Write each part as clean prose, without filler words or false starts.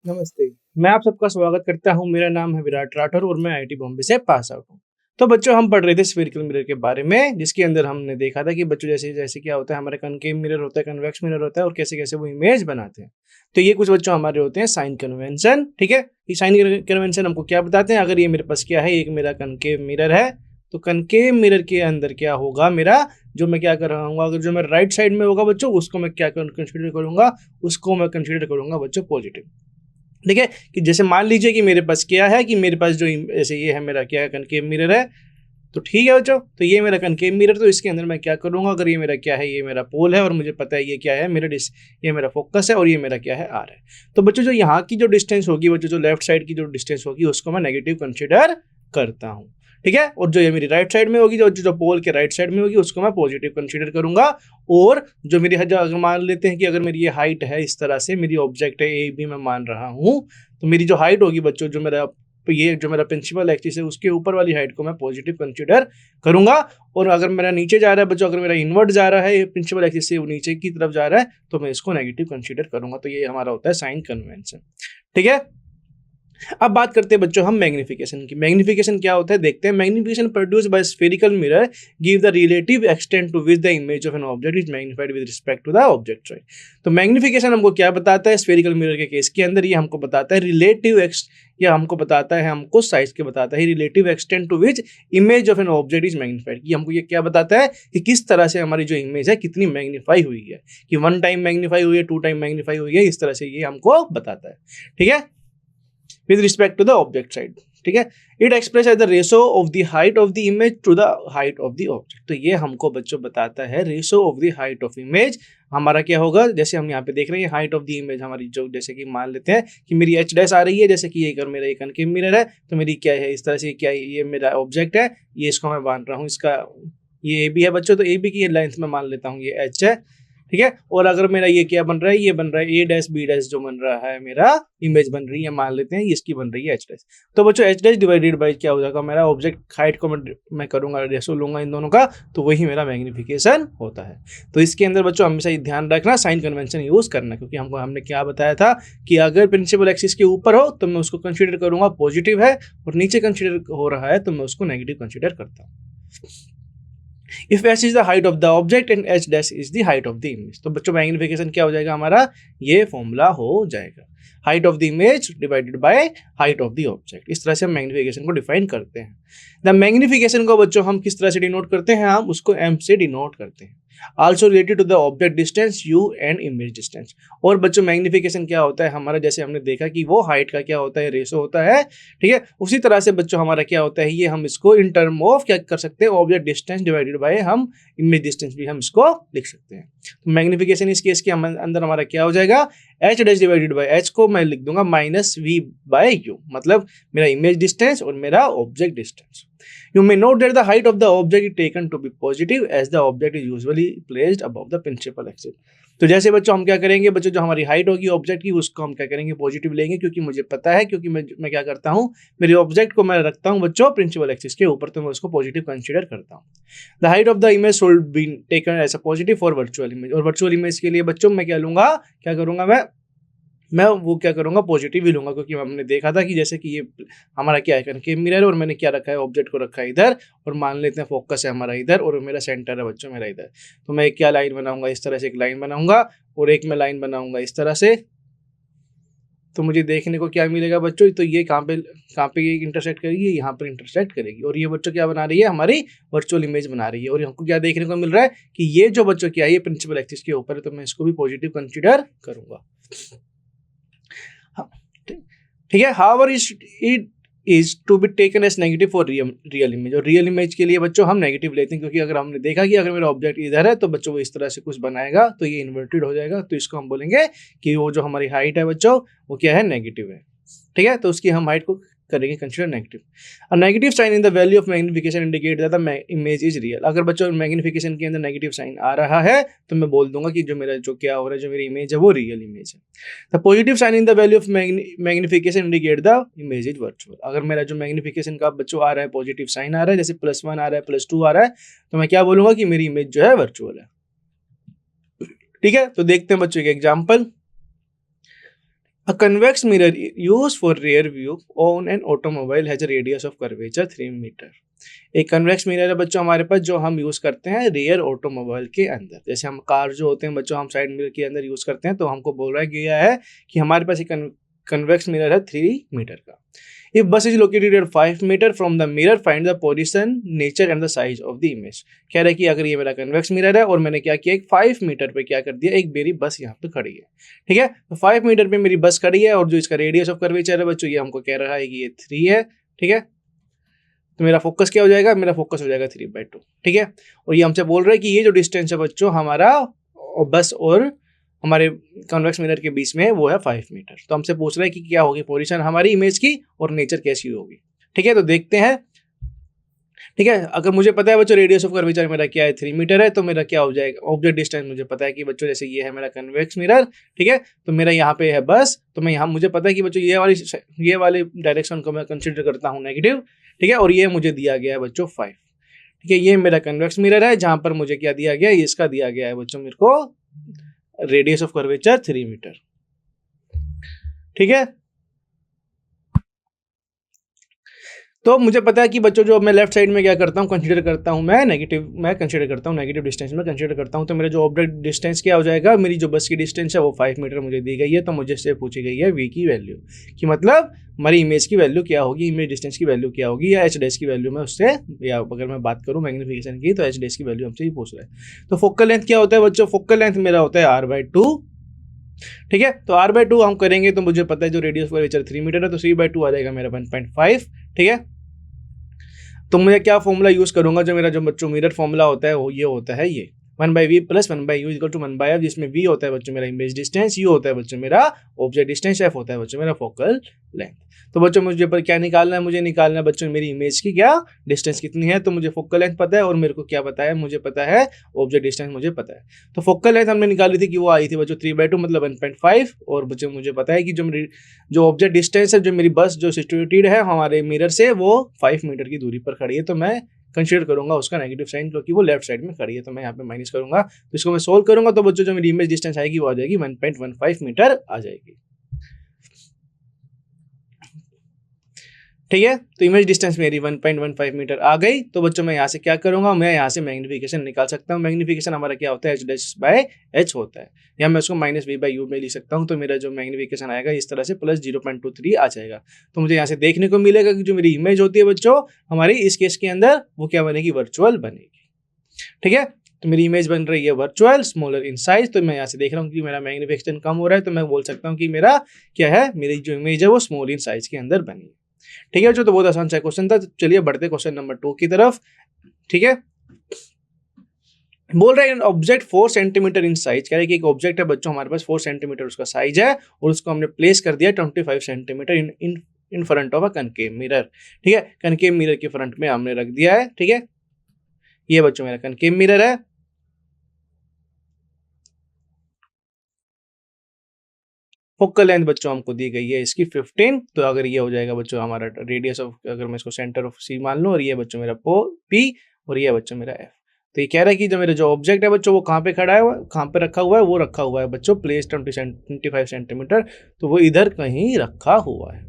नमस्ते, मैं आप सबका स्वागत करता हूँ। मेरा नाम है विराट राठौर और मैं आईआईटी बॉम्बे से पास आउट हूँ। तो बच्चों हम पढ़ रहे थे स्फेरिकल मिरर के बारे में, जिसके अंदर हमने देखा था कि बच्चों जैसे-जैसे क्या होता है, हमारा कनकेव मिरर होता है, कन्वेक्स मिरर होता है और कैसे-कैसे वो इमेज बनाते हैं। तो ये कुछ बच्चों हमारे होते हैं साइन कन्वेंशन, ठीक है? ये साइन कन्वेंशन हमको क्या बताते हैं, अगर ये मेरे पास क्या है, एक मेरा कनकेव मिरर है, तो कनकेव मिरर के अंदर क्या होगा मेरा, जो मैं क्या कर रहा हूँ, अगर जो मेरा राइट साइड में होगा बच्चों, उसको मैं क्या कंसीडर करूँगा, उसको मैं कंसीडर करूँगा बच्चों पॉजिटिव। ठीक है? कि जैसे मान लीजिए कि मेरे पास क्या है, कि मेरे पास जो जैसे ये है मेरा क्या है, कनकेव मिरर है। तो ठीक है बच्चों, तो ये मेरा कनकेव मिरर, तो इसके अंदर मैं क्या करूंगा, अगर ये मेरा क्या है, ये मेरा पोल है और मुझे पता है ये क्या है मेरा ये मेरा फोकस है और ये मेरा क्या है, आर है। तो बच्चों जो यहाँ की जो डिस्टेंस होगी बच्चों, जो लेफ्ट साइड की जो डिस्टेंस होगी उसको मैं नेगेटिव कंसिडर करता हूँ। ठीक है? और जो ये मेरी राइट साइड में होगी, जो जो पोल के राइट साइड में होगी, उसको मैं पॉजिटिव कंसिडर करूंगा। और जो मेरी अगर मान लेते हैं कि अगर मेरी ये हाइट है, इस तरह से मेरी ऑब्जेक्ट है ए बी मैं मान रहा हूँ, तो मेरी जो हाइट होगी बच्चों, जो मेरा ये जो मेरा प्रिंसिपल एक्सिस है उसके ऊपर वाली हाइट को मैं पॉजिटिव कंसिडर करूंगा। और अगर मेरा नीचे जा रहा है बच्चों, अगर मेरा इनवर्ट जा रहा है प्रिंसिपल एक्सिस से, वो नीचे की तरफ जा रहा है, तो मैं इसको नेगेटिव कंसिडर करूंगा। तो ये हमारा होता है साइन कन्वेंशन। ठीक है? अब बात करते हैं बच्चों हम मैग्निफिकेशन की। मैग्निफिकेशन क्या होता है देखते हैं। Magnification produce by spherical mirror give the relative extent to which the image of an object is magnified with respect to the object, right. तो मैग्निफिकेशन हमको क्या बताता है स्फेरिकल मिरर के केस के अंदर, ये हमको बताता है रिलेटिव या हमको बताता है, हमको साइज के बताता है relative extent to which image of an object is magnified. ये हमको ये क्या बताता है कि किस तरह से हमारी जो इमेज है कितनी मैग्नीफाई हुई है, कि 1 टाइम मैग्नीफाई हुई है, 2 टाइम मैग्नीफाई हुई है, इस तरह से ये हमको बताता है। ठीक है? with respect to the object side। ठीक है? It express as the ratio of the height of the image to the height of the object. तो ये हमको बच्चों बताता है ratio of the height of image. हमारा क्या होगा, जैसे हम यहाँ पे देख रहे हैं हाइट ऑफ द इमेज हमारी, जो जैसे कि मान लेते हैं कि मेरी एच डैश आ रही है, जैसे कि ये अगर मेरा एक कनकेव मिरर है, तो मेरी क्या है इस तरह से, क्या ये मेरा ऑब्जेक्ट है, ये इसको मैं मान रहा हूँ, इसका ये ए बी है बच्चों, तो ए बी की लेंथ में मान लेता हूँ ये एच है। ठीक है? और अगर मेरा ये क्या बन रहा है, ये बन रहा है ए डैश बी डैश, जो बन रहा है मेरा इमेज बन रही है, मान लेते हैं इसकी बन रही है एच डैश। तो बच्चों एच डैश डिवाइडेड बाई क्या हो जाएगा, मेरा ऑब्जेक्ट हाइट को मैं करूंगा रेशो लूंगा इन दोनों का, तो वही मेरा मैग्निफिकेशन होता है। तो इसके अंदर बच्चों हमेशा ये ध्यान रखना साइन कन्वेंशन यूज करना, क्योंकि हमने क्या बताया था कि अगर प्रिंसिपल एक्सिस के ऊपर हो तो मैं उसको कंसिडर करूंगा पॉजिटिव है, और नीचे कंसिडर हो रहा है तो मैं उसको नेगेटिव कंसिडर करता हूँ। If H is the height of the object and H dash is the height of the image. तो बच्चों मैग्निफिकेशन क्या हो जाएगा हमारा, ये फॉर्मूला हो जाएगा, height of the image divided by height of the object. इस तरह से हम मैग्निफिकेशन को डिफाइन करते हैं। द मैग्निफिकेशन को बच्चों हम किस तरह से डिनोट करते हैं, हम उसको एम से डिनोट करते हैं। Also related to the object distance u and image distance. और बच्चों मैग्निफिकेशन क्या होता है हमारा, जैसे हमने देखा कि वो हाइट का क्या होता है, रेशो होता है। ठीक है? उसी तरह से बच्चों हमारा क्या होता है, ये हम इसको इन टर्म ऑफ क्या कर सकते हैं, ऑब्जेक्ट डिस्टेंस डिवाइडेड बाय हम इमेज डिस्टेंस भी हम इसको लिख सकते हैं। तो मैग्निफिकेशन इस केस के अंदर हमारा क्या हो जाएगा, H dash divided by H को मैं लिख दूंगा माइनस वी बाय यू, मतलब मेरा इमेज डिस्टेंस और मेरा object distance. You may note that the height of the object is taken to be positive as the object is usually placed above the principal axis। तो जैसे बच्चों हम क्या करेंगे, बच्चों जो हमारी हाइट होगी ऑब्जेक्ट की उसको हम क्या करेंगे, पॉजिटिव लेंगे, क्योंकि मुझे पता है, क्योंकि मैं क्या करता हूँ, मेरे ऑब्जेक्ट को मैं रखता हूँ बच्चों प्रिंसिपल एक्सिस के ऊपर, तो मैं उसको पॉजिटिव कंसीडर करता हूँ। The height of the image should be taken as a positive for virtual image. और वर्चुअल इमेज के लिए बच्चों मैं क्या लूंगा, क्या करूंगा, मैं वो क्या करूंगा, पॉजिटिव ही लूंगा, क्योंकि हमने देखा था कि जैसे कि ये हमारा क्या है कनकेव मिरर है, और मैंने क्या रखा है, ऑब्जेक्ट को रखा है इधर, और मान लेते हैं फोकस है हमारा इधर, और मेरा सेंटर है बच्चों मेरा इधर। तो मैं क्या लाइन बनाऊंगा, इस तरह से एक लाइन बनाऊंगा, और एक मैं लाइन बनाऊंगा इस तरह से। तो मुझे देखने को क्या मिलेगा बच्चों, तो ये कहाँ पे ये इंटरसेक्ट करेगी, यहाँ पर इंटरसेक्ट करेगी, और ये बच्चों क्या बना रही है, हमारी वर्चुअल इमेज बना रही है। और हमको क्या देखने को मिल रहा है कि ये जो बच्चों क्या है, ये प्रिंसिपल एक्सिस के ऊपर है, तो मैं इसको भी पॉजिटिव कंसिडर करूंगा। हाँ, ठीक है। However it is to be taken as negative for real image. और रियल इमेज के लिए बच्चों हम नेगेटिव लेते हैं, क्योंकि अगर हमने देखा कि अगर मेरा ऑब्जेक्ट इधर है तो बच्चों वो इस तरह से कुछ बनाएगा, तो ये इन्वर्टेड हो जाएगा, तो इसको हम बोलेंगे कि वो जो हमारी हाइट है बच्चों वो क्या है, नेगेटिव है। ठीक है? तो उसकी हम हाइट को करेंगे consider negative. A negative sign in the value of magnification indicate that the image is real. अगर बच्चों मैग्निफिकेशन के अंदर नेगेटिव साइन आ रहा है, तो मैं बोल दूंगा कि जो मेरा जो क्या हो रहा है, जो मेरी इमेज है वो रियल इमेज है। The positive sign in the value of magnification indicate the image is virtual. अगर मेरा जो मैग्निफिकेशन का बच्चों आ रहा है, पॉजिटिव साइन आ रहा है, जैसे +1 आ रहा है, +2 आ रहा है, तो मैं क्या बोलूंगा कि मेरी इमेज जो है वर्चुअल है। ठीक है? तो देखते हैं बच्चों एक example. A convex mirror used for rear view on an automobile has a radius of curvature 3 metre. एक कन्वेक्स मिरर है बच्चों हमारे पास, जो हम यूज करते हैं रियर ऑटोमोबाइल के अंदर। जैसे हम कार जो होते हैं बच्चों, हम साइड मिरर के अंदर यूज करते हैं, तो हमको बोल रहा गया है कि हमारे पास एक कन्वेक्स मिरर है 3 मीटर का। If bus is located at 5 metre from the mirror, find the position, nature and the size of the image. कह रहा है कि अगर ये मेरा कन्वेक्स मिरर है और मैंने क्या किया, एक 5 मीटर पे क्या कर दिया, एक मेरी बस यहाँ पे खड़ी है, ठीक है। तो 5 मीटर पे मेरी बस खड़ी है और जो इसका रेडियस ऑफ कर्वेचर है बच्चों, ये हमको कह रहा है कि ये 3 है, ठीक है। तो मेरा फोकस क्या हो जाएगा, मेरा फोकस हो जाएगा 3/2, ठीक है। और ये हमसे बोल रहा है कि ये जो डिस्टेंस है बच्चों हमारा बस और हमारे कॉन्वेक्स मिरर के बीच में, वो है 5 मीटर। तो हमसे पूछ रहा है कि क्या होगी पोजीशन हमारी इमेज की और नेचर कैसी होगी, ठीक है। तो देखते हैं, ठीक है। अगर मुझे पता है बच्चों रेडियस ऑफ कर्वेचर मेरा क्या है, 3 मीटर है, तो मेरा क्या हो जाएगा, ऑब्जेक्ट डिस्टेंस मुझे पता है कि बच्चों जैसे ये है मेरा कन्वेक्स मिरर, ठीक है। तो मेरा यहाँ पे है बस, तो मैं यहाँ मुझे पता है कि बच्चों ये वाली डायरेक्शन को मैं कंसिडर करता हूँ नेगेटिव, ठीक है। और ये मुझे दिया गया है बच्चों 5, ठीक है। ये मेरा कन्वेक्स मिरर है, जहां पर मुझे क्या दिया गया है, इसका दिया गया है बच्चों मेरे को रेडियस ऑफ कर्वेचर 3 मीटर, ठीक है। तो मुझे पता है कि बच्चों जो मैं लेफ्ट साइड में क्या करता हूँ, कंसीडर करता हूँ मैं कंसीडर करता हूँ नेगेटिव डिस्टेंस में कंसीडर करता हूँ। तो मेरा जो ऑब्जेक्ट डिस्टेंस क्या हो जाएगा, मेरी जो बस की डिस्टेंस है वो 5 मीटर मुझे दी गई है। तो मुझे से पूछी गई है वी की वैल्यू, कि मतलब हमारी इमेज की वैल्यू क्या होगी, इमेज डिस्टेंस की वैल्यू क्या होगी, या एच डैश की वैल्यू में उससे, या अगर मैं बात करूँ मैग्नीफिकेशन की, तो एच डैश की वैल्यू हमसे ही पूछ रहा है। तो फोकल लेंथ क्या होता है बच्चों, फोकल लेंथ मेरा होता है r/2, ठीक है। तो r/2 हम करेंगे तो मुझे पता है जो रेडियस कर्वेचर 3 मीटर है, तो 3/2 आ जाएगा मेरा 1.5, ठीक है। तो मैं क्या फॉर्मूला यूज करूंगा, जो मेरा जो बच्चों मिरर फॉर्मूला होता है वो ये होता है, ये 1/v + 1/u = 1/f, जिसमें v होता है बच्चों मेरा इमेज डिस्टेंस, u होता है बच्चों मेरा ऑब्जेक्ट डिस्टेंस, f होता है बच्चों मेरा फोकल लेंथ। तो बच्चों मुझे पर क्या निकालना है, मुझे निकालना है बच्चों मेरी इमेज की क्या डिस्टेंस कितनी है। तो मुझे फोकल लेंथ पता है और मेरे को क्या पता है, मुझे पता है ऑब्जेक्ट डिस्टेंस मुझे पता है। तो फोकल लेंथ हमने निकाली थी कि वो आई थी बच्चों 3/2 मतलब 1.5, और बच्चों मुझे पता है कि जो ऑब्जेक्ट डिस्टेंस है, जो मेरी बस जो सिचुएटेड है हमारे मिरर से, वो 5 मीटर की दूरी पर खड़ी है। तो मैं कंसीडर करूंगा उसका नेगेटिव साइन, क्योंकि वो लेफ्ट साइड में खड़ी है। तो मैं यहाँ पे माइनस करूंगा, तो इसको मैं सोल्व करूंगा, तो बच्चों जो मेरी इमेज डिस्टेंस आएगी वो आ जाएगी 1.15 मीटर आ जाएगी, ठीक है। तो इमेज डिस्टेंस मेरी 1.15 मीटर आ गई। तो बच्चों मैं यहाँ से क्या करूंगा, मैं यहाँ से मैग्नीफिकेशन निकाल सकता हूँ। मैग्नीफिकेशन हमारा क्या होता है, h/h होता है, या मैं उसको -v/u में लिख सकता हूँ। तो मेरा जो मैग्नीफिकेशन आएगा इस तरह से +0.23 आ जाएगा। तो मुझे यहाँ से देखने को मिलेगा कि जो मेरी इमेज होती है बच्चों हमारी इस केस के अंदर, वो क्या बनेगी, वर्चुअल बनेगी, ठीक है। तो मेरी इमेज बन रही है वर्चुअल, स्मॉलर इन साइज। तो मैं यहाँ से देख रहा हूँ कि मेरा मैग्नीफिकेशन कम हो रहा है, तो मैं बोल सकता हूँ कि मेरा क्या है, मेरी जो इमेज है वो स्मॉल इन साइज के अंदर बनी है, ठीक है। जो तो बहुत आसान सा क्वेश्चन था। चलिए बढ़ते क्वेश्चन नंबर 2 की तरफ, ठीक है। बोल रहे हैं ऑब्जेक्ट 4 सेंटीमीटर इन साइज, कह रहे हैं कि एक ऑब्जेक्ट है बच्चों हमारे पास 4 सेंटीमीटर उसका साइज है, और उसको हमने प्लेस कर दिया 25 centimetre in front of a concave mirror, ठीक है। कनकेव मिरर के फ्रंट में हमने रख दिया है, ठीक है। ये बच्चों मेरा कनकेव मिरर है। फोकल लेंथ बच्चों हमको दी गई है इसकी 15। तो अगर ये हो जाएगा बच्चों हमारा रेडियस ऑफ, अगर मैं इसको सेंटर ऑफ सी मान लूं, और ये बच्चों मेरा P, और ये बच्चों मेरा F। तो ये कह रहा है कि जो मेरा जो ऑब्जेक्ट है बच्चों वो कहाँ पे खड़ा है, कहाँ पे रखा हुआ है, वो रखा हुआ है बच्चों प्लेस 25 सेंटीमीटर। तो वो इधर कहीं रखा हुआ है,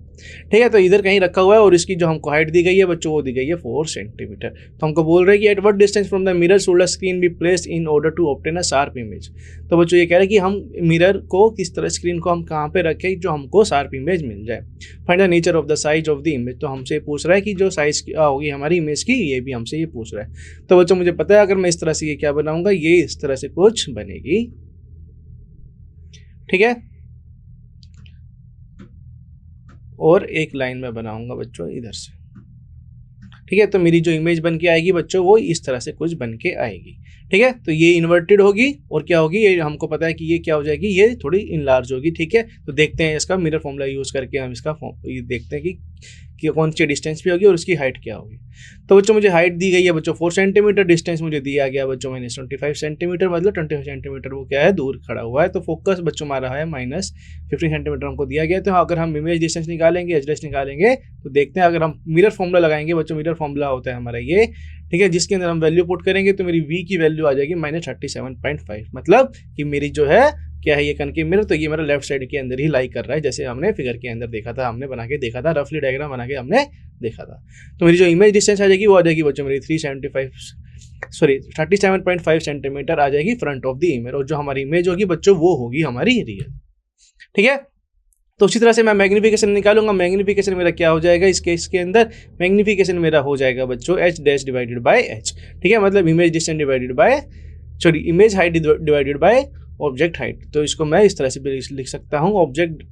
ठीक है। तो इधर कहीं रखा हुआ है, और इसकी जो हमको हाइट दी गई है बच्चों वो दी गई है 4 सेंटीमीटर। तो हमको बोल रहे हैं कि at what distance from the mirror should a screen be placed in order to obtain a sharp image. तो बच्चों ये कह रहे हैं कि हम मिरर को किस तरह, स्क्रीन को हम कहाँ पे रखें जो हमको शार्प इमेज मिल जाए। Find the nature of the size of the image. तो हमसे पूछ रहा है कि जो साइज होगी हमारी इमेज की, ये भी हमसे ये पूछ रहा है। तो बच्चों मुझे पता है अगर मैं इस तरह से ये क्या बनाऊंगा, ये इस तरह से कुछ बनेगी, ठीक है। और एक लाइन में बनाऊंगा बच्चों इधर से, ठीक है। तो मेरी जो इमेज बन के आएगी बच्चों वो इस तरह से कुछ बन के आएगी, ठीक है। तो ये इन्वर्टेड होगी, और क्या होगी, ये हमको पता है कि ये क्या हो जाएगी, ये थोड़ी इनलार्ज होगी, ठीक है। तो देखते हैं इसका मिरर फॉर्मूला यूज करके हम इसका ये देखते हैं कि कौन सी डिस्टेंस पे होगी और उसकी हाइट क्या होगी। तो बच्चों मुझे हाइट दी गई है बच्चों 4 सेंटीमीटर, डिस्टेंस मुझे दिया गया बच्चों -25 सेंटीमीटर, मतलब 25 सेंटीमीटर वो क्या है, दूर खड़ा हुआ है। तो फोकस बच्चों हमारा है -15 सेंटीमीटर हमको दिया गया। तो अगर हम इमेज डिस्टेंस निकालेंगे, एच डैश निकालेंगे, तो देखते हैं अगर हम मिरर फॉर्मूला लगाएंगे बच्चों, मिरर फॉर्मूला होता है हमारा ये, ठीक है, जिसके अंदर हम वैल्यू पुट करेंगे तो मेरी v की वैल्यू आ जाएगी -37.5, मतलब कि मेरी जो है क्या है ये कनकेव मिरर, तो ये मेरा लेफ्ट साइड के अंदर ही लाई कर रहा है, जैसे हमने फिगर के अंदर देखा था, हमने बना के देखा था, रफली डायग्राम बना के हमने देखा था। तो मेरी जो इमेज डिस्टेंस आ जाएगी वो आ जाएगी बच्चों मेरी 37.5 सेंटीमीटर आ जाएगी फ्रंट ऑफ द इमेज, और जो हमारी इमेज होगी बच्चों वो होगी हमारी रियल। ठीक है, तो उसी तरह से मैं मैग्निफिकेशन निकालूंगा। मैग्निफिकेशन मेरा क्या हो जाएगा इस केस के अंदर, मैग्निफिकेशन मेरा हो जाएगा बच्चों h dash divided by h। ठीक है, मतलब image distance divided by image height divided by object height. तो इसको मैं इस तरह से भी लिख सकता हूँ, object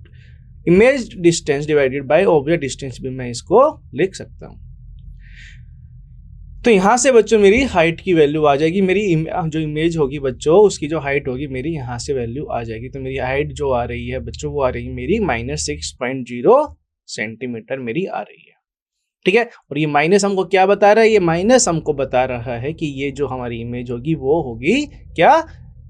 image distance divided by object distance भी मैं इसको लिख सकता हूँ। तो यहाँ से बच्चों मेरी हाइट की वैल्यू आ जाएगी, मेरी जो इमेज होगी बच्चों उसकी जो हाइट होगी मेरी यहाँ से वैल्यू आ जाएगी। तो मेरी हाइट जो आ रही है बच्चों वो आ रही है मेरी -6.0 सेंटीमीटर मेरी आ रही है। ठीक है, और ये माइनस हमको क्या बता रहा है, ये माइनस हमको बता रहा है कि ये जो हमारी इमेज होगी वो होगी क्या,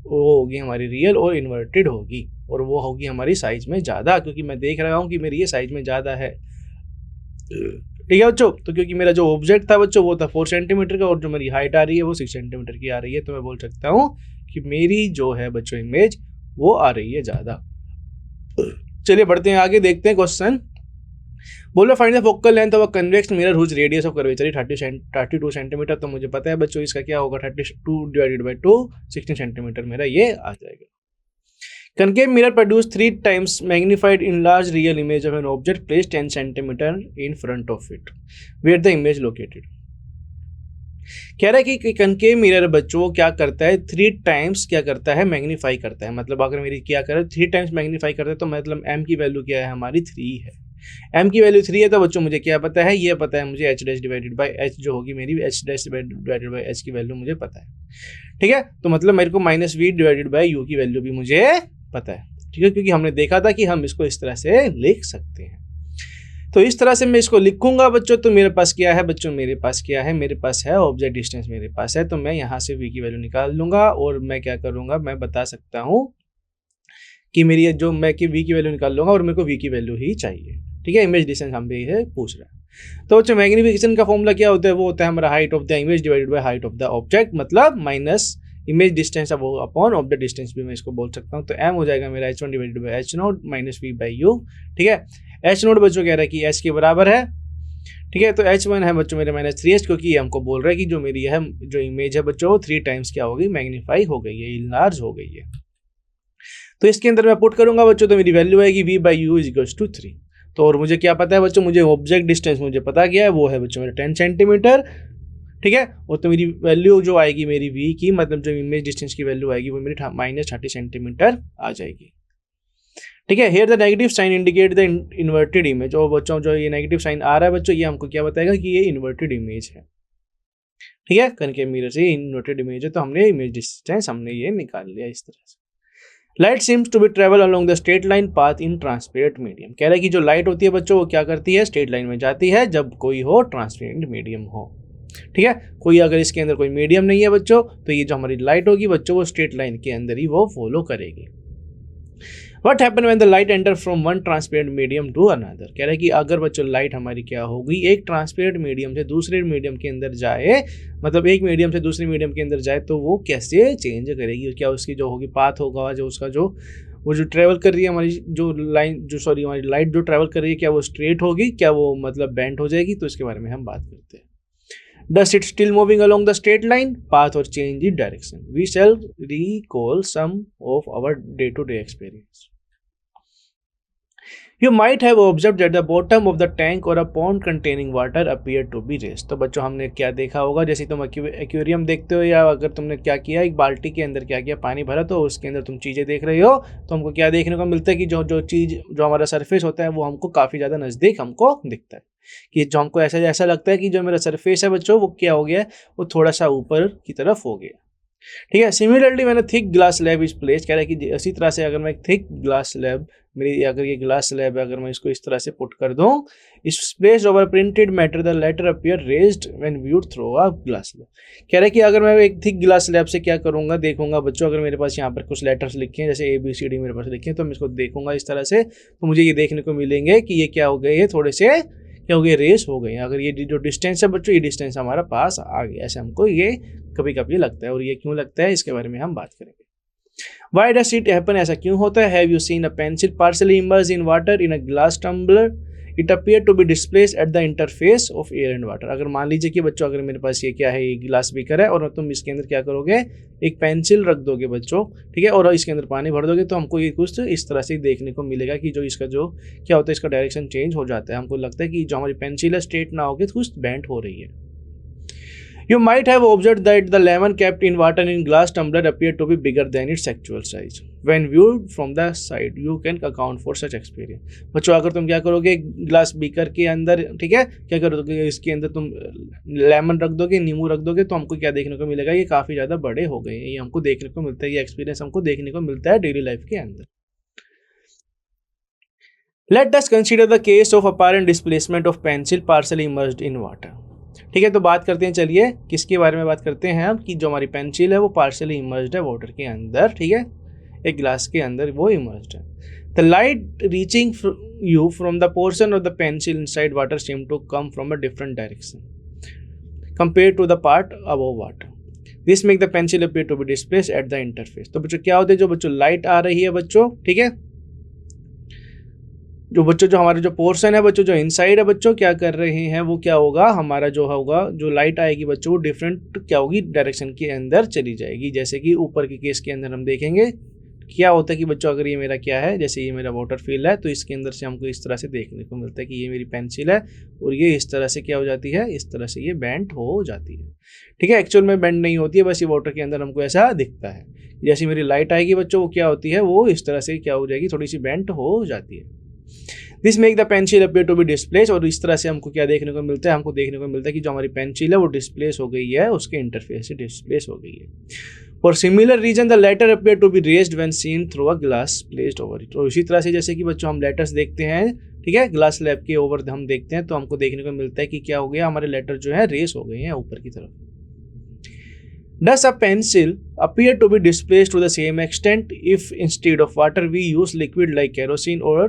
वो होगी हमारी रियल और इन्वर्टेड होगी, और वो होगी हमारी साइज में ज़्यादा, क्योंकि मैं देख रहा हूँ कि मेरी ये साइज में ज़्यादा है। ठीक है बच्चों, तो क्योंकि मेरा जो ऑब्जेक्ट था बच्चों वो था 4 सेंटीमीटर का, और जो मेरी हाइट आ रही है वो 6 सेंटीमीटर की आ रही है, तो मैं बोल सकता हूँ कि मेरी जो है बच्चों इमेज वो आ रही है ज़्यादा। चलिए बढ़ते हैं आगे, देखते हैं क्वेश्चन। बोलो find the focal length of a convex mirror whose radius of curvature 32 centimetre. तो मुझे पता है बच्चों इसका क्या होगा, 32 डिवाइडेड बाई 2 16 सेंटीमीटर मेरा ये आ जाएगा। Concave mirror produce 3 times magnified enlarged real image of an object placed 10 centimeter in front of it, where the image located. कह रहा है कि कनकेव मिरर बच्चों क्या करता है, 3 टाइम्स क्या करता है, मैग्नीफाई करता है। मतलब अगर मेरी क्या करे 3 टाइम्स मैग्नीफाई करता है, तो मतलब m की वैल्यू क्या है हमारी 3 है। m की वैल्यू 3 है, तो बच्चों मुझे क्या पता है, ये पता है मुझे h dash divided by h जो होगी मेरी h dash divided by h की वैल्यू मुझे पता है। ठीक है, तो मतलब मेरे को -v डिवाइडेड बाई u की वैल्यू भी मुझे पता है। ठीक है, क्योंकि हमने देखा था कि हम इसको इस तरह से लिख सकते हैं। तो इस तरह से मैं इसको लिखूंगा बच्चों, तो मेरे पास क्या है बच्चों, मेरे पास क्या है, मेरे पास है ऑब्जेक्ट डिस्टेंस मेरे पास है, तो मैं यहाँ से v की वैल्यू निकाल लूंगा, और मैं क्या करूंगा, मैं बता सकता हूँ कि मेरी जो मैं कि v की वैल्यू निकाल लूंगा, और मेरे को v की वैल्यू ही चाहिए। ठीक है, इमेज डिस्टेंस हम भी है पूछ रहा है। तो बच्चों मैग्निफिकेशन का फॉर्मूला क्या होता है, वो होता है हमारा height of the image divided by height of the object, मतलब माइनस इमेज डिस्टेंस अब वो अपॉन ऑब्जेक्ट डिस्टेंस भी मैं इसको बोल सकता हूँ। तो m हो जाएगा मेरा h1 divided by h note minus v by u। ठीक है, h नोट बच्चों कह रहा है कि h के बराबर है। ठीक है, तो h1 है बच्चों मेरे -3h, क्योंकि ये हमको बोल रहा है कि जो मेरी है जो इमेज है बच्चों 3 टाइम्स क्या हो गई, मैग्नीफाई हो गई है, इनलार्ज हो गई है। तो इसके अंदर मैं पुट करूंगा बच्चों, तो मेरी वैल्यू आएगी v by u is two 3। तो और मुझे क्या पता है बच्चों, मुझे ऑब्जेक्ट डिस्टेंस मुझे पता क्या है, वो है बच्चों मेरा 10 सेंटीमीटर। ठीक है, और तो मेरी वैल्यू जो आएगी मेरी v की, मतलब जो इमेज डिस्टेंस की वैल्यू आएगी वो मेरी -30 सेंटीमीटर आ जाएगी। ठीक है, here the negative sign indicate the inverted image. और बच्चों जो ये नेगेटिव साइन आ रहा है बच्चों, ये हमको क्या बताएगा कि ये इन्वर्टेड इमेज है। ठीक है, कनकेव मिरर से इन्वर्टेड इमेज है, तो हमने इमेज डिस्टेंस हमने ये निकाल लिया इस तरह से। Light seems to be travel along the straight line path in transparent medium. कह रहा है कि जो लाइट होती है बच्चों वो क्या करती है, स्ट्रेट लाइन में जाती है जब कोई हो ट्रांसपेरेंट मीडियम हो। ठीक है, कोई अगर इसके अंदर कोई मीडियम नहीं है बच्चों, तो ये जो हमारी लाइट होगी बच्चों वो स्ट्रेट लाइन के अंदर ही वो फॉलो करेगी। What happen when the light enter from one transparent medium to another? कह रहा है कि अगर बच्चों लाइट हमारी क्या होगी, एक ट्रांसपेरेंट मीडियम से दूसरे मीडियम के अंदर जाए, मतलब एक मीडियम से दूसरे मीडियम के अंदर जाए, तो वो कैसे चेंज करेगी, क्या उसकी जो होगी पाथ होगा, जो उसका जो वो जो ट्रेवल कर रही है हमारी जो लाइन जो हमारी लाइट जो ट्रेवल कर रही है, क्या वो स्ट्रेट होगी, क्या वो मतलब बेंट हो जाएगी, तो इसके बारे में हम बात करते हैं। Does it still moving along the straight line path or change the direction? We shall recall some of our day-to-day experience. You might have observed that the bottom of the tank or a pond containing water appear to be raised. तो बच्चों हमने क्या देखा होगा, जैसे तुम aquarium देखते हो, या अगर तुमने क्या किया एक बाल्टी के अंदर क्या किया पानी भरा, तो उसके अंदर तुम चीज़ें देख रहे हो, तो हमको क्या देखने को मिलता है कि जो चीज़ जो हमारा सरफेस होता है वो हमको काफ़ी ज़्यादा नज़दीक हमको दिखता है, कि जो हमको ऐसा लगता है कि जो मेरा सरफेस है बच्चों वो क्या हो गया, वो थोड़ा सा ऊपर की तरफ हो गया। ठीक है, सिमिलरली मैंने thick glass slab is place, कह रहा है कि इसी तरह से अगर मैं एक थिक ग्लास स्लैब मेरी अगर ये ग्लास स्लैब है, अगर मैं इसको इस तरह से पुट कर दूं, is place over printed matter the letter appear raised when viewed through a glass slab. कह रहा है कि अगर मैं एक थिक ग्लास स्लैब से क्या करूंगा, देखूंगा बच्चों, अगर मेरे पास यहाँ पर कुछ लेटर्स लिखे हैं जैसे ABCD मेरे पास लिखे हैं, तो मैं इसको देखूंगा इस तरह से, तो मुझे ये देखने को मिलेंगे कि ये क्या हो गए, ये थोड़े से क्या हो गए, रेस हो गए। अगर ये जो डिस्टेंस है बच्चों, ये डिस्टेंस हमारा पास आ गया, ऐसे हमको ये कभी कभी लगता है। और ये क्यों लगता है इसके बारे में हम बात करेंगे। वाई डस इट हैपन, ऐसा क्यों होता है? Have you seen a pencil partially immerse in water in a glass tumbler, it appear to be displace at the interface of air and water. अगर मान लीजिए कि बच्चों अगर मेरे पास ये क्या है, ये गिलास बीकर है और तुम इसके अंदर क्या करोगे, एक पेंसिल रख दोगे बच्चों, ठीक है, और इसके अंदर पानी भर दोगे, तो हमको ये कुछ इस तरह से देखने को मिलेगा कि जो इसका जो क्या होता है, इसका डायरेक्शन चेंज हो जाता है। हमको लगता है कि जो हमारी पेंसिल है स्ट्रेट ना होकर कुछ बेंट हो रही है। You might have observed that the lemon kept in water in glass tumbler appeared to be bigger than its actual size. When viewed from the side, you can account for such experience. बच्चों अगर तुम क्या करोगे, glass beaker के अंदर, ठीक है, क्या करोगे, इसके अंदर तुम लेमन रख दोगे, नींबू रख दोगे, तो हमको क्या देखने को मिलेगा, ये काफ़ी ज़्यादा बड़े हो गए हैं। ये हमको देखने को मिलता है, ये एक्सपीरियंस हमको देखने को मिलता है डेली लाइफ के अंदर। Let us consider the case of apparent displacement of pencil partially immersed in water. ठीक है, तो बात करते हैं, चलिए किसके बारे में बात करते हैं हम, कि जो हमारी पेंसिल है वो पार्शियली इमर्स्ड है वाटर के अंदर, ठीक है, एक ग्लास के अंदर वो इमर्स्ड है। The light reaching you from the portion of the pencil inside water seem to come from a different direction compare to the part above water. This make the pencil appear to be displace at the interface. तो बच्चों क्या होते हैं, जो बच्चों light आ रही है बच्चों, ठीक है, जो बच्चों जो हमारे जो पोर्शन है बच्चों, जो इनसाइड है बच्चों, क्या कर रहे हैं, वो क्या होगा, हमारा जो होगा, जो लाइट आएगी बच्चों, वो डिफरेंट क्या होगी, डायरेक्शन के अंदर चली जाएगी। जैसे कि ऊपर के केस के अंदर हम देखेंगे क्या होता है कि बच्चों अगर ये मेरा क्या है, जैसे ये मेरा वाटर फील है, तो इसके अंदर से हमको इस तरह से देखने को मिलता है कि ये मेरी पेंसिल है और ये इस तरह से क्या हो जाती है, इस तरह से ये बेंट हो जाती है, ठीक है। एक्चुअल में बेंड नहीं होती है, बस ये वाटर के अंदर हमको ऐसा दिखता है। जैसे मेरी लाइट आएगी बच्चों, वो क्या होती है, वो इस तरह से क्या हो जाएगी, थोड़ी सी बेंट हो जाती है। This make the pencil appear to be displace, और इस तरह से हमको क्या देखने को मिलता है, हमको देखने को मिलता है कि जो हमारी पेंसिल है वो डिस्प्लेस हो गई है, उसके इंटरफेस से डिस्प्लेस हो गई है। For similar reason the letter appear to be raised when seen through a glass placed over it. और इसी तरह से जैसे कि बच्चों हम लेटर्स देखते हैं, ठीक है, ग्लास स्लैब के ओवर हम देखते हैं, तो हमको देखने को मिलता है कि क्या हो गया, हमारे लेटर जो है रेस हो गए हैं ऊपर की तरफ। Does a pencil appear to be displaced to the same extent if instead of water we use liquid like kerosene or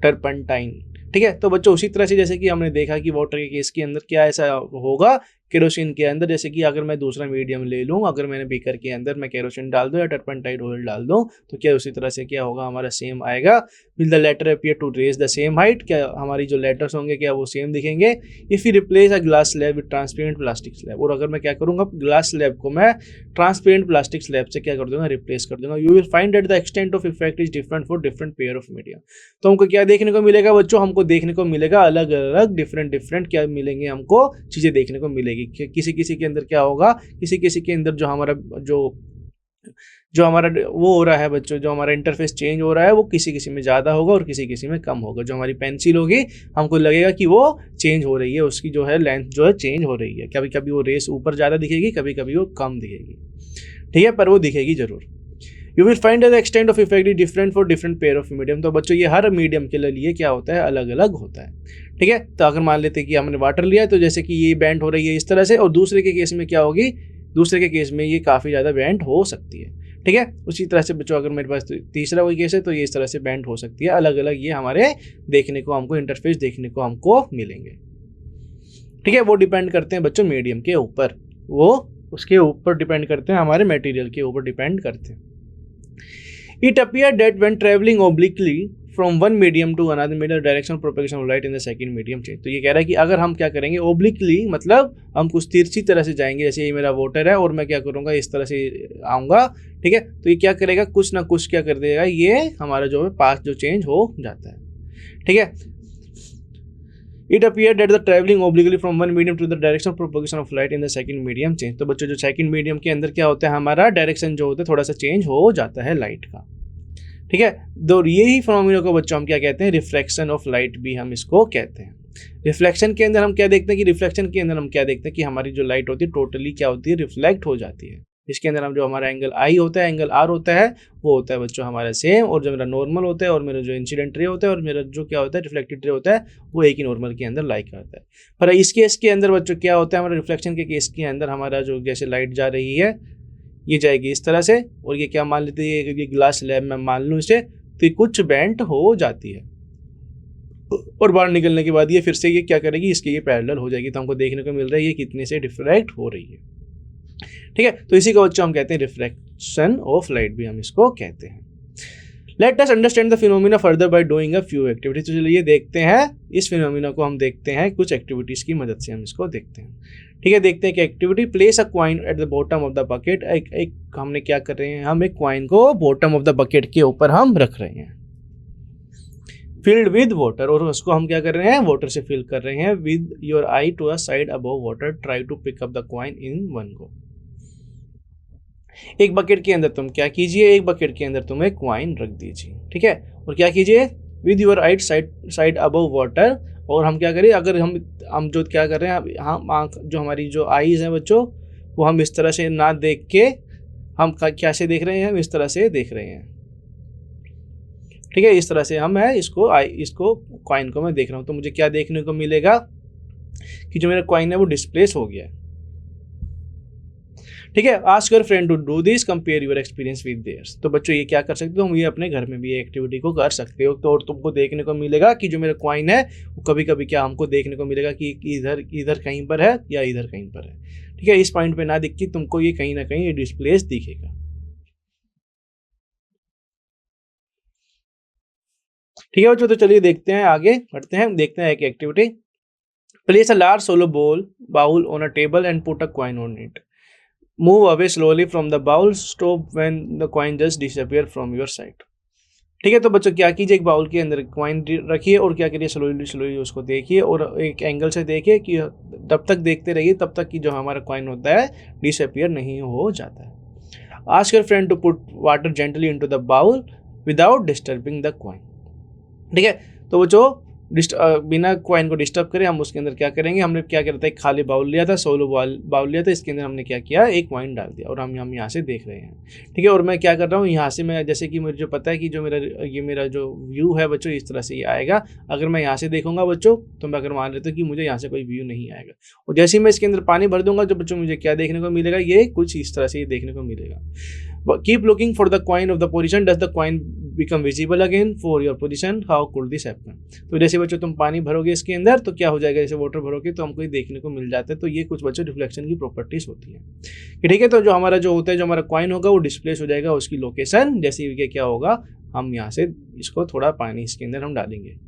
टर्पंटाइन? ठीक है, तो बच्चों उसी तरह से जैसे कि हमने देखा कि वाटर के केस के अंदर क्या ऐसा होगा, केरोसिन के अंदर, जैसे कि अगर मैं दूसरा मीडियम ले लूँ, अगर मैंने बीकर के अंदर मैं केरोसिन डाल दूँ या टर्पंटाइन ऑयल डाल दूँ, तो क्या उसी तरह से क्या होगा, हमारा सेम आएगा। Will the letter appear to raise the same height, क्या हमारी जो लेटर्स होंगे क्या वो सेम दिखेंगे। If you replace a glass slab with transparent plastic slab, और अगर मैं क्या करूँगा, ग्लास स्लैब को मैं ट्रांसपेरेंट प्लास्टिक स्लैब से क्या कर दूंगा, रिप्लेस कर दूंगा, you will find that the extent of effect is different for different pair of medium. तो हमको क्या देखने को मिलेगा बच्चों, हमको देखने को मिलेगा अलग अलग डिफरेंट क्या मिलेंगे, हमको चीज़ें देखने को मिलेगी। किसी किसी के अंदर क्या होगा, किसी किसी के अंदर जो हमारा जो हमारा वो हो रहा है बच्चों, जो हमारा इंटरफेस चेंज हो रहा है, वो किसी किसी में ज़्यादा होगा और किसी किसी में कम होगा। जो हमारी पेंसिल होगी हमको लगेगा कि वो चेंज हो रही है, उसकी जो है लेंथ जो है चेंज हो रही है, कभी कभी वो रेस ऊपर ज़्यादा दिखेगी, कभी कभी वो कम दिखेगी, ठीक है, पर वो दिखेगी जरूर। You will find the extent of effect is different for different pair of medium. तो बच्चों ये हर मीडियम के लिए क्या होता है, अलग अलग होता है, ठीक है। तो अगर मान लेते हैं कि हमने वाटर लिया, तो जैसे कि ये बेंड हो रही है इस तरह से, और दूसरे के केस में क्या होगी, दूसरे के केस में ये काफ़ी ज़्यादा बेंड हो सकती है, ठीक है। उसी तरह से बच्चों अगर मेरे पास तीसरा कोई केस है, तो ये इस तरह से बेंड हो सकती है। अलग अलग ये हमारे देखने को, हमको इंटरफेस देखने को हमको मिलेंगे, ठीक है। वो डिपेंड करते हैं बच्चों मीडियम के ऊपर, वो उसके ऊपर डिपेंड करते हैं, हमारे मटेरियल के ऊपर डिपेंड करते हैं। It appeared that when traveling obliquely from one medium to another medium, direction of propagation of light in the second medium change। तो ये कह रहा है कि अगर हम क्या करेंगे obliquely, मतलब हम कुछ तिरछी तरह से जाएंगे, जैसे ये मेरा वाटर है और मैं क्या करूँगा, इस तरह से आऊँगा, ठीक है, तो ये क्या करेगा, कुछ ना कुछ क्या कर देगा, ये हमारा जो है पाथ जो चेंज हो जाता है, ठीक है। It appeared that the traveling obliquely from one medium to the direction of propagation of light in the second medium change। तो बच्चों जो सेकंड मीडियम के अंदर क्या होता है, हमारा डायरेक्शन जो होता है थोड़ा सा चेंज हो जाता है लाइट का, ठीक है। तो यही फिनोमेना को बच्चों हम क्या कहते हैं, रिफ्लेक्शन ऑफ लाइट भी हम इसको कहते हैं। रिफ्लेक्शन के अंदर हम क्या देखते हैं कि रिफ्लेक्शन के अंदर हम क्या देखते हैं कि हमारी जो लाइट होती है टोटली क्या होती है, रिफ्लेक्ट हो जाती है। इसके अंदर हम जो हमारा एंगल आई होता है, एंगल आर होता है, वो होता है बच्चों हमारा सेम, और जो मेरा नॉर्मल होता है और मेरा जो इंसिडेंट रे होता है और मेरा जो क्या होता है रिफ्लेक्टेड रे होता है, वो एक ही नॉर्मल के अंदर लाइक आता है। पर इस केस के अंदर बच्चों क्या होता है, हमारा रिफ्लेक्शन के केस के अंदर हमारा जो जैसे लाइट जा रही है, ये जाएगी इस तरह से, और ये क्या मान लेते हैं, ये ग्लास स्लैब में मान लूँ इसे, तो कुछ बेंट हो जाती है, और बाहर निकलने के बाद ये फिर से ये क्या करेगी, इसके ये पैरेलल हो जाएगी। तो हमको देखने को मिल रहा है ये कितने से डिफ्रैक्ट हो रही है, ठीक है, तो इसी को बच्चों हम कहते हैं रिफ्लेक्शन ऑफ लाइट भी हम इसको कहते हैं। Let us understand the phenomena further by doing a few activities. तो चलिए देखते हैं इस फिनोमिना को, हम देखते हैं कुछ एक्टिविटीज की मदद से हम इसको देखते हैं। ठीक है, देखते हैं कि activity place a coin at the bottom of the bucket. एक हमने क्या कर रहे हैं, हम एक कॉइन को बॉटम ऑफ द बकेट के ऊपर हम रख रहे हैं, फिल्ड विद वाटर, और उसको हम क्या कर रहे हैं, वाटर से फिल कर रहे हैं। With your eye to a side above water, try to pick up the coin in one go. एक बकेट के अंदर तुम क्या कीजिए, एक बकेट के अंदर तुम एक कॉइन रख दीजिए। ठीक है, और क्या कीजिए, with your I side above water, और हम क्या करें, अगर हम जो क्या कर रहे हैं, हम आँख जो हमारी जो आईज हैं बच्चों, वो हम इस तरह से ना देख के हम कैसे देख रहे हैं, हम इस तरह से देख रहे हैं। ठीक है, इस तरह से हम है इसको कॉइन को मैं देख रहा हूँ, तो मुझे क्या देखने को मिलेगा कि जो मेरा कॉइन है वो डिस्प्लेस हो गया है। ठीक है, ask your friend to do this, compare your experience with theirs. तो बच्चों ये क्या कर सकते हो, हम ये अपने घर में भी ये एक्टिविटी को कर सकते हो। तो और तुमको देखने को मिलेगा कि जो मेरा कॉइन है वो कभी कभी क्या हमको देखने को मिलेगा कि इधर कहीं पर है या इधर कहीं पर है। ठीक है, इस पॉइंट पे ना दिख के तुमको ये कहीं ना कहीं ये डिस्प्लेस दिखेगा। ठीक है बच्चों, तो चलिए देखते हैं, आगे बढ़ते हैं, देखते हैं एक activity. Place a large solo bowl on a table and put a coin on it. Move away slowly from the bowl, stop when the coin just disappear from your sight. ठीक है, तो बच्चों क्या कीजिए, एक बाउल के अंदर coin रखिए और क्या करिए, स्लोली स्लोली उसको देखिए और एक एंगल से देखिए कि तब तक देखते रहिए तब तक कि जो हमारा कॉइन होता है डिसअपियर नहीं हो जाता है। Ask your friend to put water gently into the bowl without disturbing the coin. ठीक है, तो वो जो बिना कॉइन को डिस्टर्ब करे हम उसके अंदर क्या करेंगे, हमने क्या किया था, एक खाली बाउल लिया था, सोलो बाउल लिया था, इसके अंदर हमने क्या किया, एक कॉइन डाल दिया और हम यहाँ से देख रहे हैं। ठीक है, और मैं क्या कर रहा हूँ, यहाँ से मैं जैसे कि मुझे जो पता है कि जो मेरा जो व्यू है बच्चों इस तरह से ये आएगा। अगर मैं यहाँ से देखूंगा बच्चों, तो मैं अगर मान लेता हूँ कि मुझे यहाँ से कोई व्यू नहीं आएगा, और जैसे ही मैं इसके अंदर पानी भर दूंगा तो बच्चों मुझे क्या देखने को मिलेगा, ये कुछ इस तरह से ये देखने को मिलेगा। Keep looking for the coin of the position, does the coin become visible again for your position, how could this happen. तो जैसे बच्चों तुम पानी भरोगे इसके अंदर तो क्या हो जाएगा, जैसे वाटर भरोगे तो हमको ये देखने को मिल जाता है। तो ये कुछ बच्चों रिफ्लेक्शन की प्रॉपर्टीज होती है कि ठीक है, तो जो हमारा जो होता है, जो हमारा कॉइन होगा वो डिस्प्लेस हो जाएगा, उसकी लोकेशन जैसे कि क्या होगा, हम यहाँ से इसको थोड़ा पानी इसके अंदर हम डालेंगे।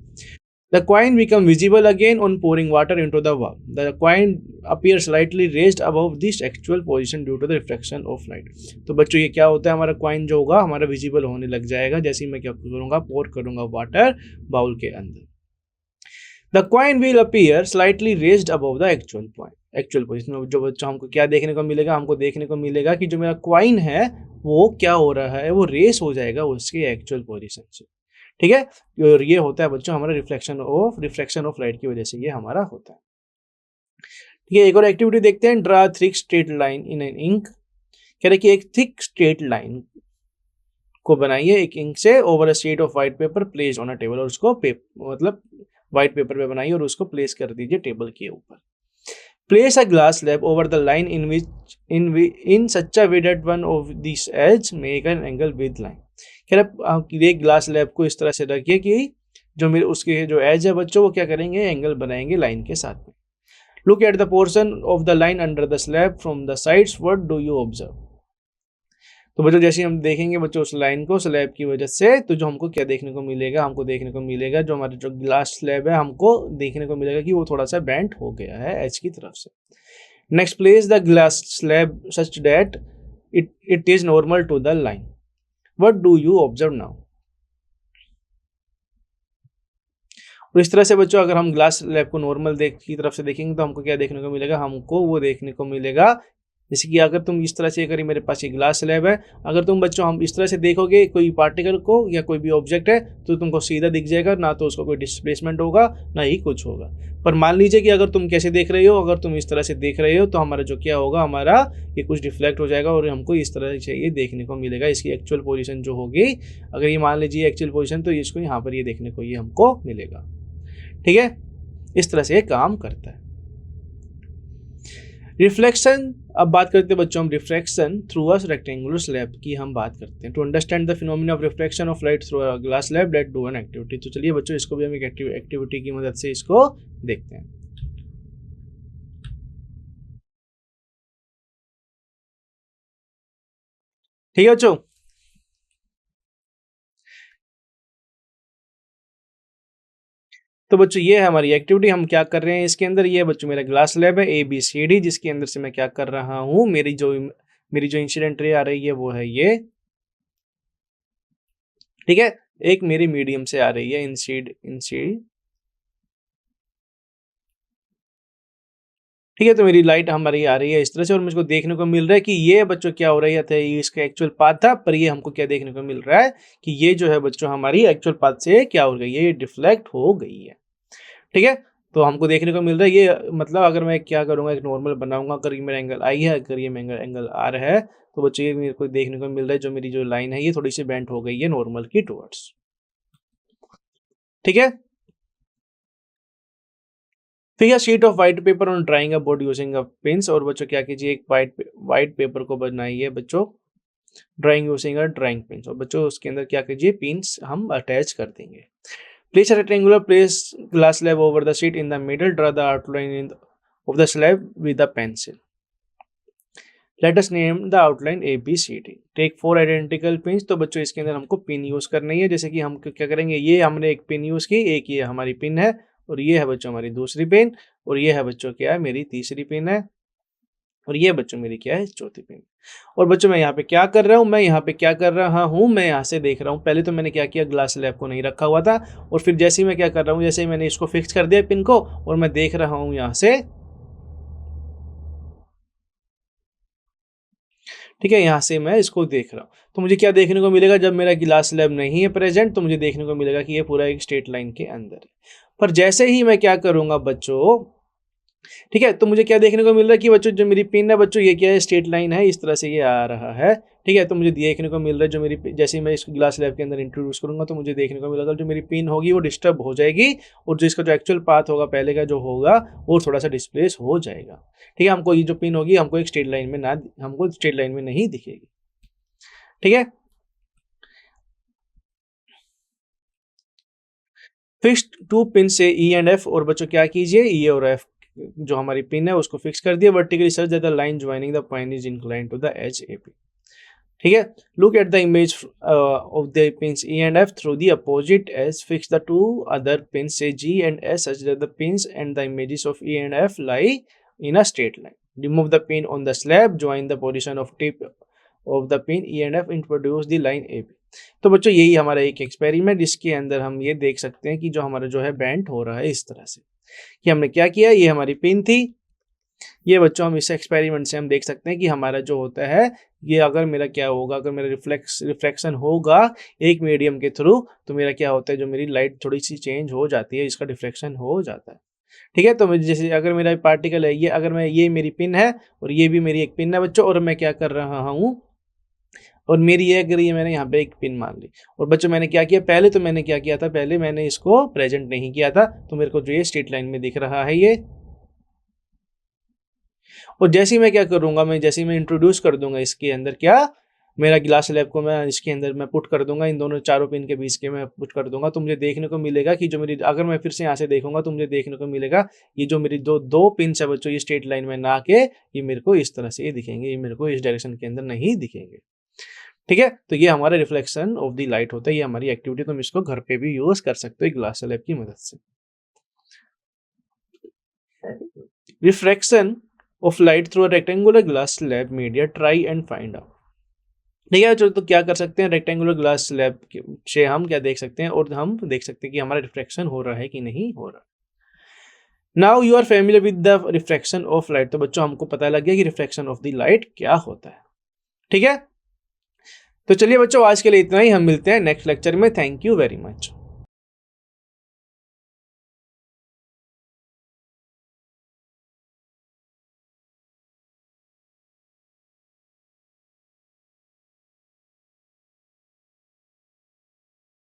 The coin become visible again on pouring water into the bowl. The coin appears slightly raised above this actual position due to the reflection of light. तो बच्चों ये क्या होता है, हमारा कॉइन जो होगा हमारा विजिबल होने लग जाएगा जैसे ही मैं क्या करूँगा, पोर करूँगा वाटर बाउल के अंदर। The coin will appear slightly raised above the actual position। जो बच्चों हमको क्या देखने को मिलेगा, हमको देखने को मिलेगा कि जो मेरा कॉइन है वो क्या हो रहा है, वो रेस हो जाएगा उसके एक्चुअल पोजिशन से। ठीक है, और ये होता है बच्चों हमारा रिफ्लेक्शन ऑफ लाइट की वजह से ये हमारा होता है। ठीक है, एक और एक्टिविटी देखते हैं। Draw thick straight line in an ink. कह रहे कि एक थिक स्ट्रेट लाइन को बनाइए एक इंक से over a sheet of white paper placed on a table, और उसको मतलब व्हाइट पेपर पे बनाइए और उसको प्लेस कर दीजिए टेबल के ऊपर। Place a glass slab over the line in such a way that one of these edge make an angle with line। कह रहे एक ग्लास स्लैब को इस तरह से रखिए कि जो मेरे उसके जो एज है बच्चों वो क्या करेंगे, एंगल बनाएंगे लाइन के साथ में। Look at the portion of the line under the slab from the sides, what do you observe. तो बच्चों जैसे हम देखेंगे बच्चों उस लाइन को स्लैब की वजह से, तो जो हमको क्या देखने को मिलेगा, हमको देखने को मिलेगा जो हमारा जो ग्लास स्लैब है हमको देखने को मिलेगा कि वो थोड़ा सा बेंट हो गया है एज की तरफ से। Next, place the glass slab such that it is normal to the line. What do you observe now? और इस तरह से बच्चों अगर हम ग्लास स्लैब को नॉर्मल की तरफ से देखेंगे तो हमको क्या देखने को मिलेगा, हमको वो देखने को मिलेगा जैसे कि अगर तुम इस तरह से करिए, मेरे पास ये ग्लास स्लैब है, अगर तुम बच्चों हम इस तरह से देखोगे कोई पार्टिकल को या कोई भी ऑब्जेक्ट है तो तुमको सीधा दिख जाएगा, ना तो उसका कोई डिस्प्लेसमेंट होगा ना ही कुछ होगा। पर मान लीजिए कि अगर तुम कैसे देख रहे हो, अगर तुम इस तरह से देख रहे हो तो हमारा जो क्या होगा, हमारा ये कुछ डिफ्लेक्ट हो जाएगा और हमको इस तरह से ये देखने को मिलेगा। इसकी एक्चुअल पोजीशन जो होगी, अगर ये मान लीजिए एक्चुअल पोजीशन, तो इसको यहाँ पर ये देखने को ये हमको मिलेगा। ठीक है, इस तरह से ये काम करता है। रिफ्लेक्शन, अब बात करते हैं बच्चों हम reflection through a rectangular slab की हम बात करते हैं। To understand the phenomena of reflection of light through a glass slab, let's do an activity. तो चलिए बच्चों इसको भी हम एक एक्टिविटी की मदद से इसको देखते हैं। ठीक है बच्चों। तो बच्चों ये है हमारी एक्टिविटी, हम क्या कर रहे हैं इसके अंदर। ये बच्चों मेरा ग्लास लैब है ABCD, जिसके अंदर से मैं क्या कर रहा हूँ, मेरी जो इंसिडेंट रे आ रही है वो है ये, ठीक है। एक मेरी मीडियम से आ रही है इंसीड, ठीक है। तो मेरी लाइट हमारी आ रही है इस तरह से, और मुझको देखने को मिल रहा है कि ये बच्चों क्या हो रही है, ये इसका एक्चुअल पाथ था, पर ये हमको क्या देखने को मिल रहा है कि ये जो है बच्चों हमारी एक्चुअल पाथ से क्या हो गई है, ये डिफ्लेक्ट हो गई है, ठीक है। तो हमको देखने को मिल रहा है ये, मतलब अगर मैं क्या करूंगा, एक नॉर्मल बनाऊंगा, अगर ये मेरा एंगल आई है, अगर ये मेरा एंगल आर है, तो बच्चों ये मेरे को देखने को मिल रहा है जो मेरी जो लाइन है ये थोड़ी सी बेंट हो गई है नॉर्मल की टुवर्ड्स, ठीक है। फिर यह sheet of white paper on drawing a board using a pens, और बच्चों क्या कीजिए, एक व्हाइट पेपर को बनाइए बच्चों drawing using a drawing pens, और बच्चों उसके अंदर क्या कीजिए, पिंस हम अटैच कर देंगे। Place a rectangular glass slab over the sheet in the middle. Draw the outline of the slab with a pencil. Let us name the outline ABCD. Take 4 identical pins. तो बच्चों इसके अंदर हमको pin use करनी है, जैसे कि हम क्या करेंगे, ये हमने एक पिन यूज की, एक ये हमारी पिन है, और ये है बच्चों हमारी दूसरी पिन, और ये है बच्चों क्या है, मेरी तीसरी पिन है, और ये बच्चों मेरी क्या है, चौथी पिन। और बच्चों मैं यहाँ पे क्या कर रहा हूँ, मैं यहाँ से देख रहा हूँ। पहले तो मैंने क्या किया, ग्लास स्लैब को नहीं रखा हुआ था, और फिर जैसे ही मैं क्या कर रहा हूँ, जैसे ही मैंने इसको फिक्स कर दिया पिन को, और मैं देख रहा हूँ यहाँ से, ठीक है, यहाँ से मैं इसको देख रहा हूँ। तो मुझे क्या देखने को मिलेगा, जब मेरा ग्लास स्लैब नहीं है प्रेजेंट, तो मुझे देखने को मिलेगा कि ये पूरा एक स्ट्रेट लाइन के अंदर है। पर जैसे ही मैं क्या करूंगा बच्चों, ठीक है, तो मुझे क्या देखने को मिल रहा है कि बच्चों जो मेरी पिन है बच्चों, ये क्या है, स्ट्रेट लाइन है, इस तरह से ये आ रहा है, ठीक है। तो मुझे देखने को मिल रहा है जो मेरी, जैसे ही मैं इसको ग्लास स्लैब के अंदर इंट्रोड्यूस करूंगा, तो मुझे देखने को मिलेगा जो मेरी पिन होगी वो डिस्टर्ब हो जाएगी, और जो इसका जो एक्चुअल पाथ होगा पहले का जो होगा वो थोड़ा सा डिस्प्लेस हो जाएगा, ठीक है। हमको ये जो पिन होगी हमको एक स्ट्रेट लाइन में ना, हमको स्ट्रेट लाइन में नहीं दिखेगी, ठीक है। फिक्स्ड 2 पिन से E एंड F, और बच्चों क्या कीजिए, E और F जो हमारी पिन है उसको फिक्स कर दिया vertically such that the line joining the point is inclined to the edge AP, ठीक है। Look at the image of the pins E and F through the opposite edge, fix the two other pins say G and S such that the pins and the images of E and F lie in a straight line, remove the pin on the slab, join the position of tip of the pin E and F, introduce the line AP। तो बच्चों यही हमारा एक experiment, जिसके अंदर हम ये देख सकते हैं कि जो हमारा जो है बेंट हो रहा है इस तरह से, कि हमने क्या किया, ये हमारी पिन थी, ये बच्चों हम इस एक्सपेरिमेंट से हम देख सकते हैं कि हमारा जो होता है ये, अगर मेरा क्या होगा, अगर मेरा रिफ्लेक्शन होगा एक मीडियम के थ्रू, तो मेरा क्या होता है, जो मेरी लाइट थोड़ी सी चेंज हो जाती है, इसका डिफ्लेक्शन हो जाता है, ठीक है। तो मुझे जैसे अगर मेरा पार्टिकल है ये, अगर मैं, ये मेरी पिन है और ये भी मेरी एक पिन है बच्चों, और मैं क्या कर रहा हूँ, और मेरी ये, अगर ये मैंने यहाँ पे एक पिन मान ली, और बच्चों मैंने क्या किया, पहले तो मैंने क्या किया था, पहले मैंने इसको प्रेजेंट नहीं किया था, तो मेरे को जो ये स्ट्रेट लाइन में दिख रहा है ये, और जैसे ही मैं क्या करूंगा, मैं जैसे ही मैं इंट्रोड्यूस कर दूंगा इसके अंदर क्या, मेरा ग्लास स्लैब को मैं इसके अंदर मैं पुट कर दूंगा, इन दोनों चारों पिन के बीच के मैं पुट कर दूंगा, तो मुझे देखने को मिलेगा कि जो मेरी, अगर मैं फिर से यहाँ से देखूंगा तो मुझे देखने को मिलेगा ये जो मेरी दो दो पिन है बच्चों, ये स्ट्रेट लाइन में ना के ये मेरे को इस तरह से ये दिखेंगे, ये मेरे को इस डायरेक्शन के अंदर नहीं दिखेंगे, ठीक है। तो ये हमारा रिफ्लेक्शन ऑफ द लाइट होता है, ये हमारी एक्टिविटी, तुम इसको घर पे भी यूज कर सकते हो ग्लास स्लैब की मदद से। Refraction of light through a rectangular glass slab media, try and find out, ठीक है। तो क्या कर सकते हैं, रेक्टेंगुलर ग्लास स्लैब से हम क्या देख सकते हैं, और हम देख सकते हैं कि हमारा रिफ्रैक्शन हो रहा है कि नहीं हो रहा। Now you are familiar with the refraction of light, तो बच्चों हमको पता लग गया कि रिफ्रैक्शन ऑफ द लाइट क्या होता है, ठीक है। तो चलिए बच्चों आज के लिए इतना ही, हम मिलते हैं नेक्स्ट लेक्चर में। Thank you very much.